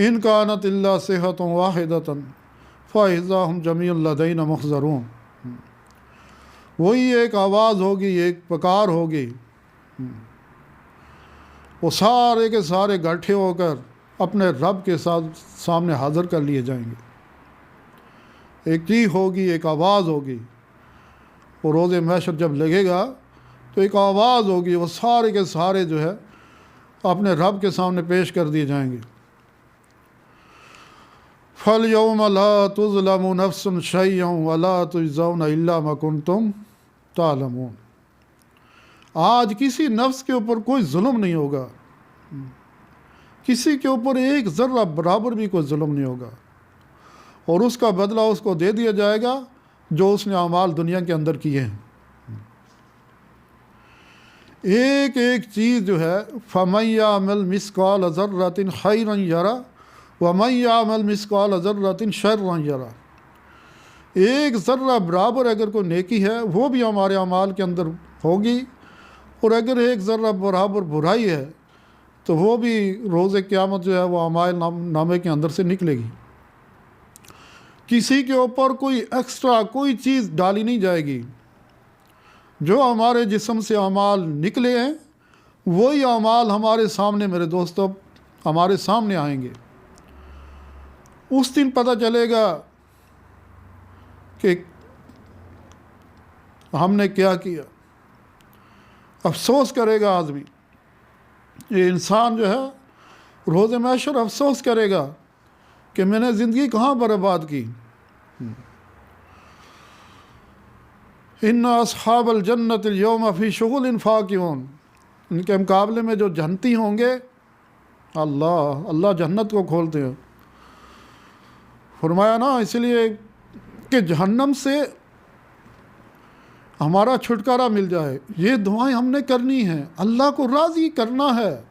ان کانت الا صحۃ واحدۃ فاذا ہم جمیع لدینا محضرون۔ وہی ایک آواز ہوگی، ایک پکار ہوگی، وہ سارے کے سارے اکٹھے ہو کر اپنے رب کے ساتھ سامنے حاضر کر لیے جائیں گے۔ ایک چیخ ہوگی، ایک آواز ہوگی، وہ روز محشر جب لگے گا تو ایک آواز ہوگی، وہ سارے کے سارے جو ہے اپنے رب کے سامنے پیش کر دیے جائیں گے۔ فَالْيَوْمَ لَا تُظْلَمُ نَفْسٌ شَيْئًا وَلَا تُجْزَوْنَ إِلَّا مَا كُنتُمْ تَعْلَمُونَ۔ آج کسی نفس کے اوپر کوئی ظلم نہیں ہوگا، کسی کے اوپر ایک ذرہ برابر بھی کوئی ظلم نہیں ہوگا، اور اس کا بدلہ اس کو دے دیا جائے گا جو اس نے اعمال دنیا کے اندر کیے ہیں۔ ایک ایک چیز جو ہے فَمَن يَعْمَلْ مِثْقَالَ ذَرَّةٍ خَيْرًا يَرَهُ وَمَن يَعْمَلْ مِثْقَالَ ذَرَّةٍ شَرًّا يَرَهُ۔ ایک ذرہ برابر اگر کوئی نیکی ہے وہ بھی ہمارے اعمال کے اندر ہوگی، اور اگر ایک ذرہ برابر برائی ہے تو وہ بھی روز قیامت جو ہے وہ اعمال نامے کے اندر سے نکلے گی۔ کسی کے اوپر کوئی ایکسٹرا کوئی چیز ڈالی نہیں جائے گی۔ جو ہمارے جسم سے اعمال نکلے ہیں وہی اعمال ہمارے سامنے، میرے دوستو، ہمارے سامنے آئیں گے۔ اس دن پتہ چلے گا کہ ہم نے کیا کیا۔ افسوس کرے گا آدمی، یہ انسان جو ہے روز محشر افسوس کرے گا کہ میں نے زندگی کہاں برباد کی۔ ان اصحاب الجنت اليوم فی شغل فاکہون۔ ان کے مقابلے میں جو جنتی ہوں گے، اللہ جنت کو کھولتے ہیں۔ فرمایا نا اس لیے کہ جہنم سے ہمارا چھٹکارا مل جائے، یہ دعائیں ہم نے کرنی ہیں، اللہ کو راضی کرنا ہے۔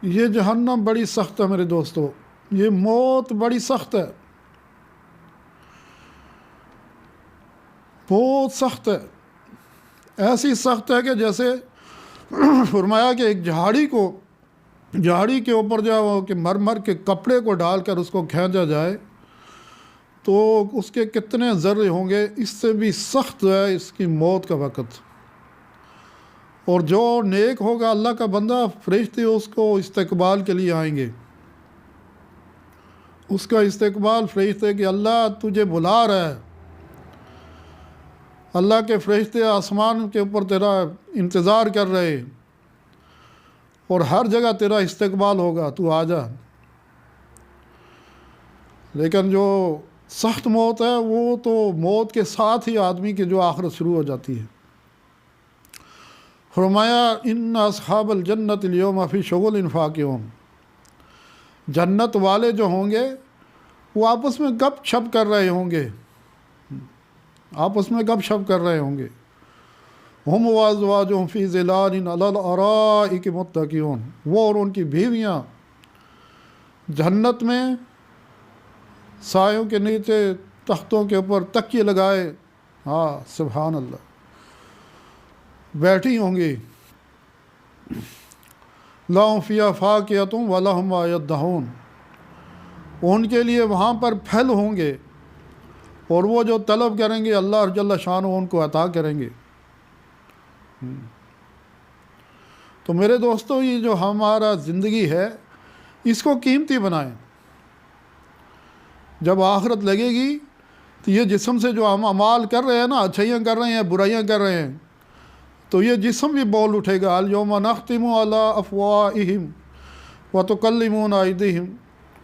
یہ جہنم بڑی سخت ہے میرے دوستو، یہ موت بڑی سخت ہے، بہت سخت ہے، ایسی سخت ہے کہ جیسے فرمایا کہ ایک جھاڑی کے اوپر جو ہے وہ کہ مر کے کپڑے کو ڈال کر اس کو کھینچا جائے تو اس کے کتنے ذرے ہوں گے، اس سے بھی سخت ہے اس کی موت کا وقت۔ اور جو نیک ہوگا اللہ کا بندہ، فرشتے اس کو استقبال کے لیے آئیں گے، اس کا استقبال فرشتے کہ اللہ تجھے بلا رہا ہے۔ اللہ کے فرشتے آسمان کے اوپر تیرا انتظار کر رہے، اور ہر جگہ تیرا استقبال ہوگا، تو آ جا۔ لیکن جو سخت موت ہے وہ تو موت کے ساتھ ہی آدمی کی جو آخرت شروع ہو جاتی ہے۔ فرمایا ان اصحاب الجنت اليوم فی شغل فاکہون۔ جنت والے جو ہوں گے وہ آپس میں گپ شپ کر رہے ہوں گے، ہم وازواجہم فی ظلال علی الارائک متکئون۔ وہ اور ان کی بیویاں جنت میں سایوں کے نیچے تختوں کے اوپر تکیے لگائے، سبحان اللہ، بیٹھی ہوں گی۔ لہم فیہا فاکہۃ ولہم ما یدعون۔ ان کے لیے وہاں پر پھل ہوں گے، اور وہ جو طلب کریں گے اللہ جل شانہ ان کو عطا کریں گے۔ تو میرے دوستو، یہ جو ہمارا زندگی ہے اس کو قیمتی بنائیں۔ جب آخرت لگے گی تو یہ جسم سے جو ہم اعمال کر رہے ہیں نا، اچھائیاں کر رہے ہیں، برائیاں کر رہے ہیں، تو یہ جسم بھی بول اٹھے گا، الیوم نختم علی افواہہم وتکلمنا ایدیہم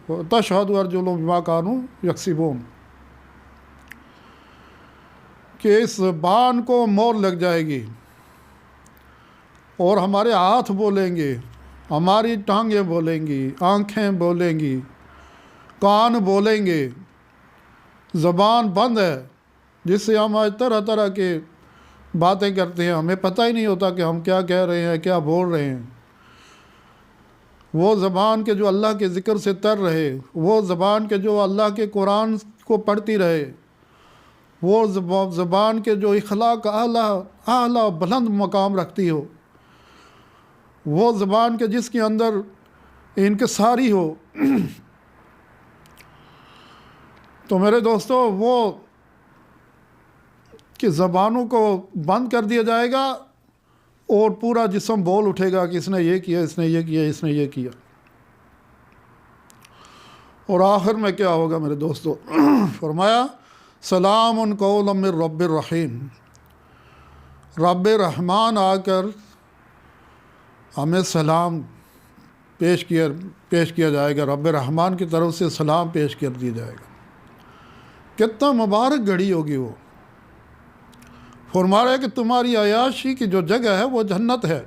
وتشہد ارجلہم بما کانوا یکسبون۔ کہ اس زبان کو مور لگ جائے گی، اور ہمارے ہاتھ بولیں گے، ہماری ٹانگیں بولیں گی، آنکھیں بولیں گی، کان بولیں گے۔ زبان بند ہے، جس سے ہم آج طرح طرح کے باتیں کرتے ہیں، ہمیں پتہ ہی نہیں ہوتا کہ ہم کیا کہہ رہے ہیں، کیا بول رہے ہیں۔ وہ زبان کے جو اللہ کے ذکر سے تر رہے، وہ زبان کے جو اللہ کے قرآن کو پڑھتی رہے، وہ زبان کے جو اخلاق اعلیٰ بلند مقام رکھتی ہو، وہ زبان کے جس کے اندر انکساری ہو، تو میرے دوستو وہ کہ زبانوں کو بند کر دیا جائے گا اور پورا جسم بول اٹھے گا کہ اس نے یہ کیا، اس نے یہ کیا، اس نے یہ کیا، اور آخر میں کیا ہوگا میرے دوستو؟ فرمایا سلام قولا من رب الرحیم، رب رحمان آ کر ہمیں سلام پیش کیا جائے گا، رب رحمان کی طرف سے سلام پیش کر دیا جائے گا۔ کتنا مبارک گھڑی ہوگی وہ۔ فرما رہا ہے کہ تمہاری عیاشی کی جو جگہ ہے وہ جنت ہے،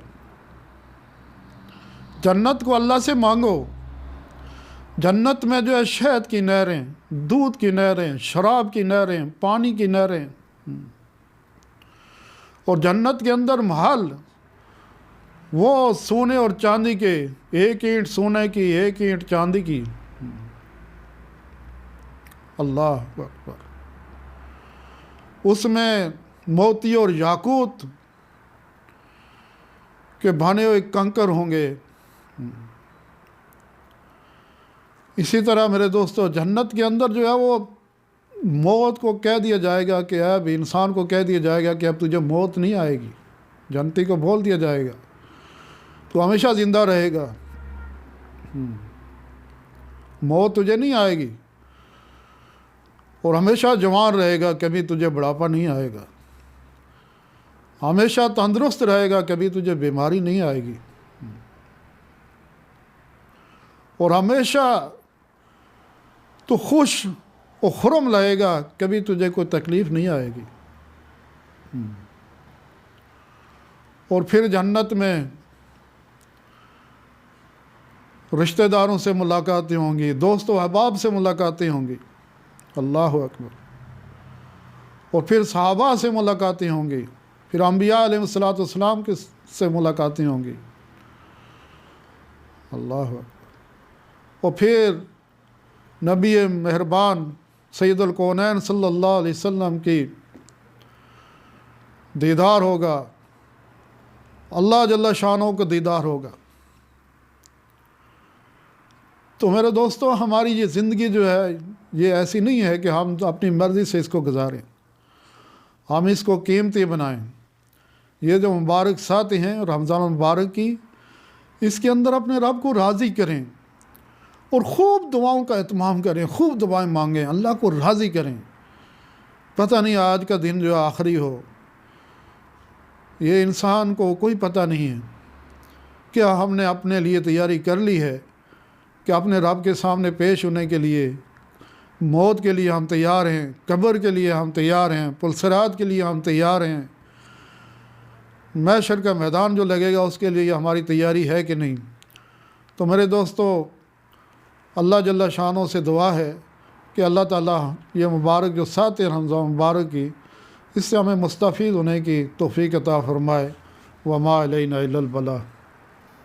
جنت کو اللہ سے مانگو۔ جنت میں جو ہے شہد کی نہریں، دودھ کی نہریں، شراب کی نہریں، پانی کی نہریں، اور جنت کے اندر محل وہ سونے اور چاندی کے، ایک اینٹ سونے کی، ایک اینٹ چاندی کی۔ اللہ اکبر۔ اس میں موتی اور یاقوت کے بنے ہوئے کنکر ہوں گے۔ اسی طرح میرے دوستو جنت کے اندر جو ہے وہ موت کو کہہ دیا جائے گا کہ اب انسان کو کہہ دیا جائے گا کہ اب تجھے موت نہیں آئے گی، جنتی کو بول دیا جائے گا تو ہمیشہ زندہ رہے گا، موت تجھے نہیں آئے گی، اور ہمیشہ جوان رہے گا، کبھی تجھے بڑھاپا نہیں آئے گا، ہمیشہ تندرست رہے گا، کبھی تجھے بیماری نہیں آئے گی، اور ہمیشہ تو خوش و خرم رہے گا، کبھی تجھے کوئی تکلیف نہیں آئے گی۔ اور پھر جنت میں رشتہ داروں سے ملاقاتیں ہوں گی، دوست و احباب سے ملاقاتیں ہوں گی، اللہ اکبر، اور پھر صحابہ سے ملاقاتیں ہوں گی، پھر انبیاء علیہ السلام سے ملاقاتیں ہوں گی، اللہ اکبر، اور پھر نبی مہربان سید الکونین صلی اللہ علیہ وسلم کی دیدار ہوگا، اللہ جل شانہ کا دیدار ہوگا۔ تو میرے دوستو ہماری یہ زندگی جو ہے یہ ایسی نہیں ہے کہ ہم اپنی مرضی سے اس کو گزاریں، ہم اس کو قیمتی بنائیں۔ یہ جو مبارک ساتھ ہیں رمضان المبارک کی، اس کے اندر اپنے رب کو راضی کریں اور خوب دعاؤں کا اہتمام کریں، خوب دعائیں مانگیں، اللہ کو راضی کریں۔ پتہ نہیں آج کا دن جو آخری ہو، یہ انسان کو کوئی پتہ نہیں ہے۔ کیا ہم نے اپنے لیے تیاری کر لی ہے کہ اپنے رب کے سامنے پیش ہونے کے لیے، موت کے لیے ہم تیار ہیں، قبر کے لیے ہم تیار ہیں، پلسرات کے لیے ہم تیار ہیں، محشر کا میدان جو لگے گا اس کے لیے ہماری تیاری ہے کہ نہیں؟ تو میرے دوستو اللہ جل شانہ سے دعا ہے کہ اللہ تعالیٰ یہ مبارک جو سات رمضان مبارک کی، اس سے ہمیں مستفید ہونے کی توفیق عطا فرمائے۔ وما علینا الا البلاغ۔